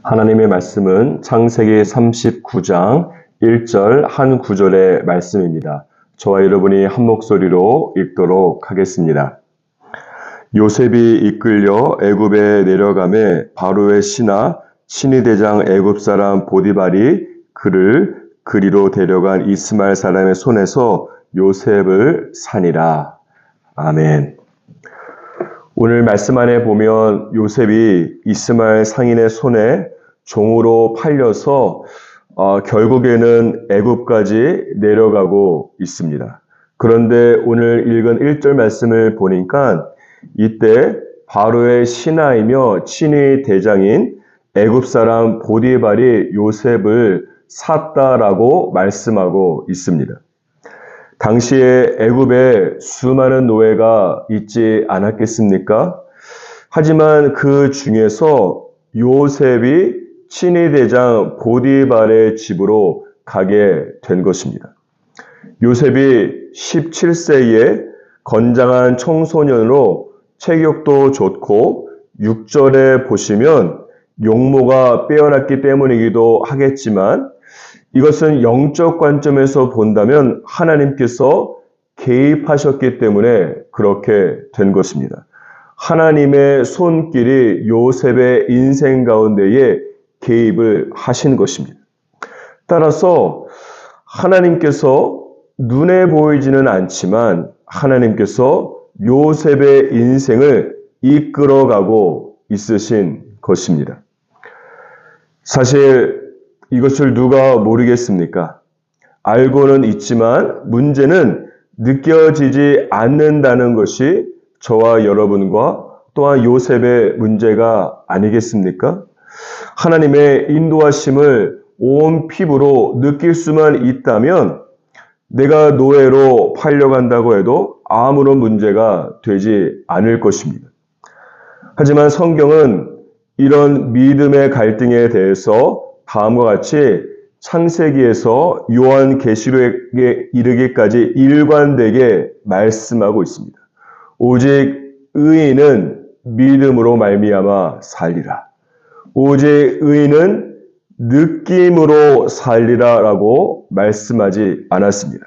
하나님의 말씀은 창세기 39장 1절 한 구절의 말씀입니다. 저와 여러분이 한 목소리로 읽도록 하겠습니다. 요셉이 이끌려 애굽에 내려가매 바로의 신하 친위 대장 애굽 사람 보디발이 그를 그리로 데려간 이스마엘 사람의 손에서 요셉을 산이라. 아멘. 오늘 말씀 안에 보면 요셉이 이스마엘 상인의 손에 종으로 팔려서 결국에는 애굽까지 내려가고 있습니다. 그런데 오늘 읽은 1절 말씀을 보니까 이때 바로의 신하이며 친위 대장인 애굽 사람 보디발이 요셉을 샀다라고 말씀하고 있습니다. 당시에 애굽에 수많은 노예가 있지 않았겠습니까? 하지만 그 중에서 요셉이 친위 대장 보디발의 집으로 가게 된 것입니다. 요셉이 17세에 건장한 청소년으로 체격도 좋고 6절에 보시면 용모가 빼어났기 때문이기도 하겠지만 이것은 영적 관점에서 본다면 하나님께서 개입하셨기 때문에 그렇게 된 것입니다. 하나님의 손길이 요셉의 인생 가운데에 개입을 하신 것입니다. 따라서 하나님께서 눈에 보이지는 않지만 하나님께서 요셉의 인생을 이끌어가고 있으신 것입니다. 사실 이것을 누가 모르겠습니까? 알고는 있지만 문제는 느껴지지 않는다는 것이 저와 여러분과 또한 요셉의 문제가 아니겠습니까? 하나님의 인도하심을 온 피부로 느낄 수만 있다면 내가 노예로 팔려간다고 해도 아무런 문제가 되지 않을 것입니다. 하지만 성경은 이런 믿음의 갈등에 대해서 다음과 같이 창세기에서 요한계시록에 이르기까지 일관되게 말씀하고 있습니다. 오직 의인은 믿음으로 말미암아 살리라. 오직 의인은 느낌으로 살리라라고 말씀하지 않았습니다.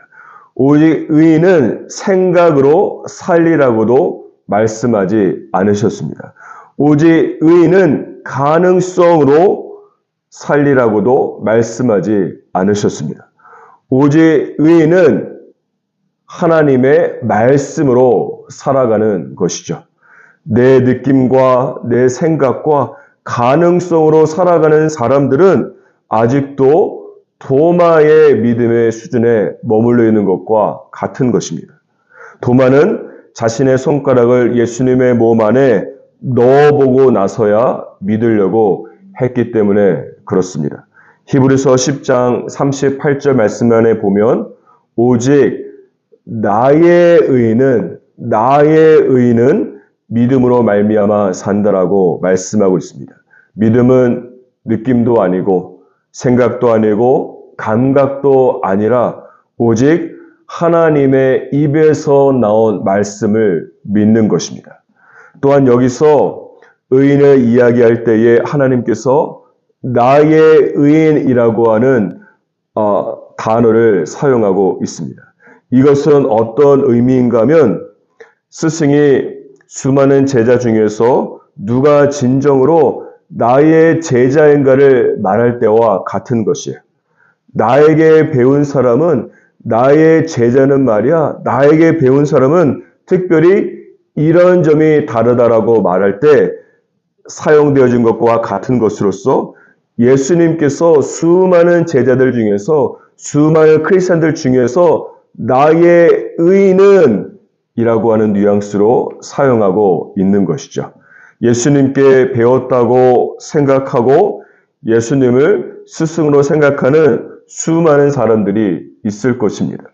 오직 의인은 생각으로 살리라고도 말씀하지 않으셨습니다. 오직 의인은 가능성으로 살리라고도 말씀하지 않으셨습니다. 오직 의인은 하나님의 말씀으로 살아가는 것이죠. 내 느낌과 내 생각과 가능성으로 살아가는 사람들은 아직도 도마의 믿음의 수준에 머물러 있는 것과 같은 것입니다. 도마는 자신의 손가락을 예수님의 몸 안에 넣어보고 나서야 믿으려고 했기 때문에 그렇습니다. 히브리서 10장 38절 말씀 안에 보면 오직 나의 의인은 믿음으로 말미암아 산다라고 말씀하고 있습니다. 믿음은 느낌도 아니고 생각도 아니고 감각도 아니라 오직 하나님의 입에서 나온 말씀을 믿는 것입니다. 또한 여기서 의인을 이야기할 때에 하나님께서 나의 의인이라고 하는 단어를 사용하고 있습니다. 이것은 어떤 의미인가 하면 스승이 수많은 제자 중에서 누가 진정으로 나의 제자인가를 말할 때와 같은 것이에요. 나에게 배운 사람은 나의 제자는 말이야. 나에게 배운 사람은 특별히 이런 점이 다르다라고 말할 때 사용되어진 것과 같은 것으로서 예수님께서 수많은 제자들 중에서 수많은 크리스찬들 중에서 나의 의인은 이라고 하는 뉘앙스로 사용하고 있는 것이죠. 예수님께 배웠다고 생각하고 예수님을 스승으로 생각하는 수많은 사람들이 있을 것입니다.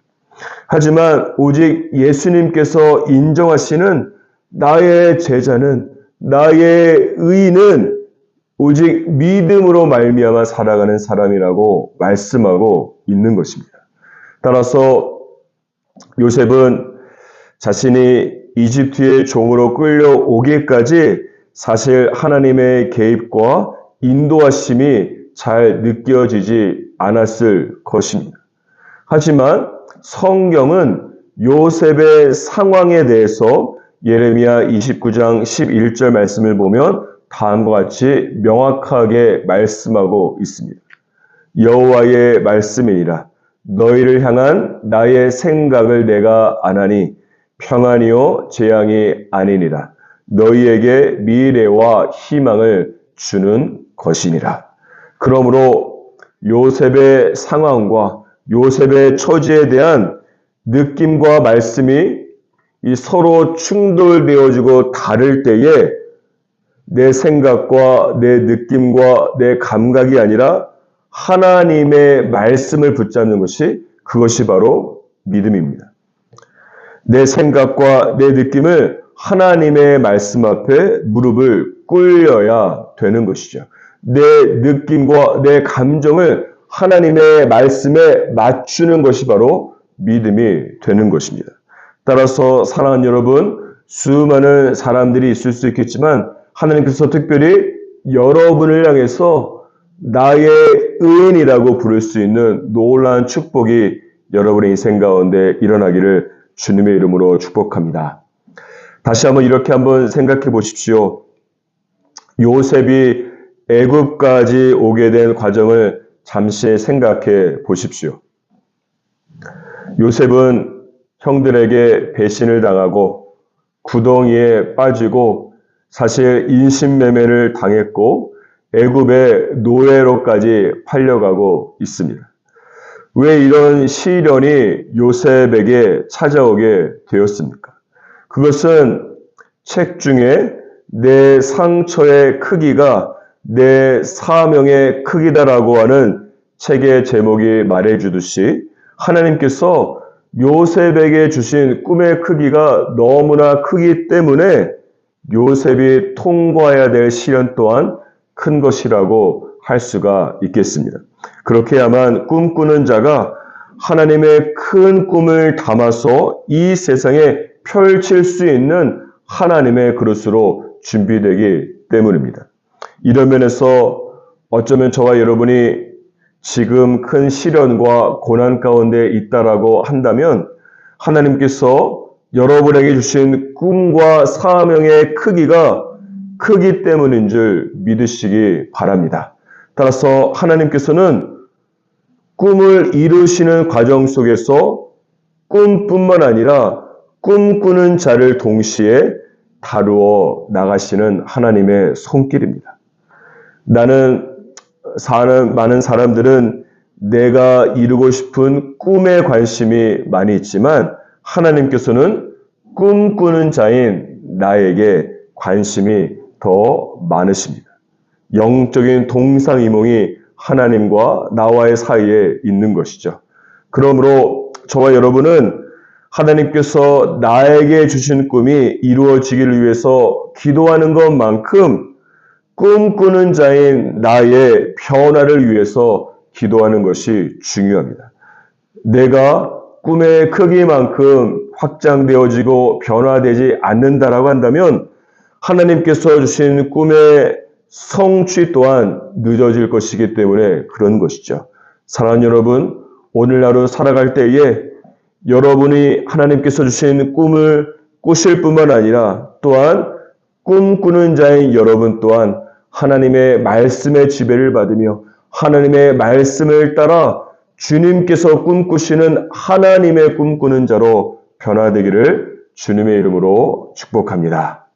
하지만 오직 예수님께서 인정하시는 나의 제자는 나의 의인은 오직 믿음으로 말미암아 살아가는 사람이라고 말씀하고 있는 것입니다. 따라서 요셉은 자신이 이집트의 종으로 끌려오기까지 사실 하나님의 개입과 인도하심이 잘 느껴지지 않았을 것입니다. 하지만 성경은 요셉의 상황에 대해서 예레미야 29장 11절 말씀을 보면 다음과 같이 명확하게 말씀하고 있습니다. 여호와의 말씀이니라. 너희를 향한 나의 생각을 내가 아나니 평안이요 재앙이 아니니라. 너희에게 미래와 희망을 주는 것이니라. 그러므로 요셉의 상황과 요셉의 처지에 대한 느낌과 말씀이 이 서로 충돌되어지고 다를 때에 내 생각과 내 느낌과 내 감각이 아니라 하나님의 말씀을 붙잡는 것이 그것이 바로 믿음입니다. 내 생각과 내 느낌을 하나님의 말씀 앞에 무릎을 꿇려야 되는 것이죠. 내 느낌과 내 감정을 하나님의 말씀에 맞추는 것이 바로 믿음이 되는 것입니다. 따라서 사랑하는 여러분, 수많은 사람들이 있을 수 있겠지만 하나님께서 특별히 여러분을 향해서 나의 의인이라고 부를 수 있는 놀라운 축복이 여러분의 인생 가운데 일어나기를 주님의 이름으로 축복합니다. 다시 한번 생각해 보십시오. 요셉이 애굽까지 오게 된 과정을 잠시 생각해 보십시오. 요셉은 형들에게 배신을 당하고 구덩이에 빠지고 사실 인신매매를 당했고 애굽의 노예로까지 팔려가고 있습니다. 왜 이런 시련이 요셉에게 찾아오게 되었습니까? 그것은 책 중에 내 상처의 크기가 내 사명의 크기다라고 하는 책의 제목이 말해주듯이 하나님께서 요셉에게 주신 꿈의 크기가 너무나 크기 때문에 요셉이 통과해야 될 시련 또한 큰 것이라고 할 수가 있겠습니다. 그렇게야만 꿈꾸는 자가 하나님의 큰 꿈을 담아서 이 세상에 펼칠 수 있는 하나님의 그릇으로 준비되기 때문입니다. 이런 면에서 어쩌면 저와 여러분이 지금 큰 시련과 고난 가운데 있다라고 한다면 하나님께서 여러분에게 주신 꿈과 사명의 크기가 크기 때문인 줄 믿으시기 바랍니다. 따라서 하나님께서는 꿈을 이루시는 과정 속에서 꿈뿐만 아니라 꿈꾸는 자를 동시에 다루어 나가시는 하나님의 손길입니다. 많은 사람들은 내가 이루고 싶은 꿈에 관심이 많이 있지만 하나님께서는 꿈꾸는 자인 나에게 관심이 더 많으십니다. 영적인 동상이몽이 하나님과 나와의 사이에 있는 것이죠. 그러므로 저와 여러분은 하나님께서 나에게 주신 꿈이 이루어지기를 위해서 기도하는 것만큼 꿈꾸는 자인 나의 변화를 위해서 기도하는 것이 중요합니다. 내가 꿈의 크기만큼 확장되어지고 변화되지 않는다라고 한다면 하나님께서 주신 꿈의 성취 또한 늦어질 것이기 때문에 그런 것이죠. 사랑하는 여러분, 오늘 하루 살아갈 때에 여러분이 하나님께서 주신 꿈을 꾸실 뿐만 아니라 또한 꿈꾸는 자인 여러분 또한 하나님의 말씀의 지배를 받으며 하나님의 말씀을 따라 주님께서 꿈꾸시는 하나님의 꿈꾸는 자로 변화되기를 주님의 이름으로 축복합니다.